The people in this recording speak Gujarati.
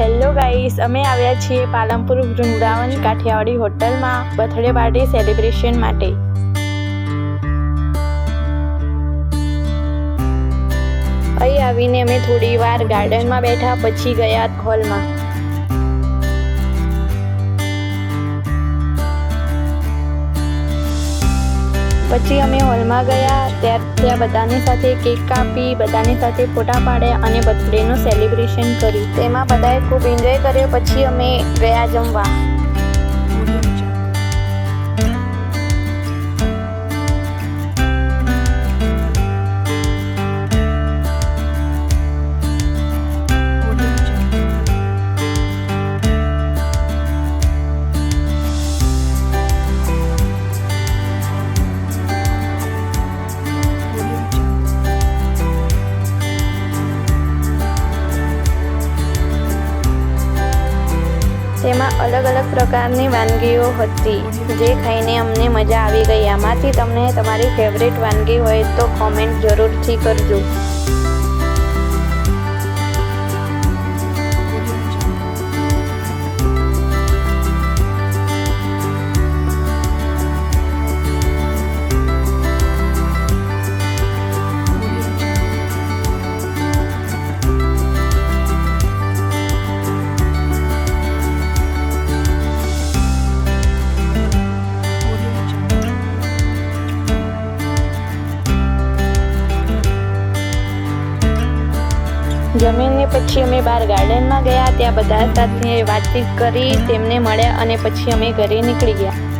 હેલો ગાઈસ, અમે આવ્યા છીએ પાલનપુર વૃંદાવન કાઠિયાવાડી હોટલમાં બર્થડે પાર્ટી સેલિબ્રેશન માટે। અહીં આવીને અમે થોડી વાર ગાર્ડનમાં બેઠા, પછી ગયા હોલમાં। પછી અમે હોલમાં ગયા, ત્યાં બધાની સાથે કેક કાપી, બધાની સાથે ફોટા પાડ્યા અને બર્થડેનું સેલિબ્રેશન કર્યું। તેમાં બધાએ ખૂબ એન્જોય કર્યો। પછી અમે ગયા જમવા। તેમાં અલગ અલગ પ્રકારની વાનગીઓ હતી, જે ખાઈને અમને મજા આવી ગઈ। આમાંથી તમને તમારી ફેવરેટ વાનગી હોય તો કોમેન્ટ જરૂરથી કરજો। જમીને પછી અમે બહાર ગાર્ડનમાં ગયા, ત્યાં બધા સાથે વાતચીત કરી, તેમને મળ્યા અને પછી અમે ઘરે નીકળી ગયા।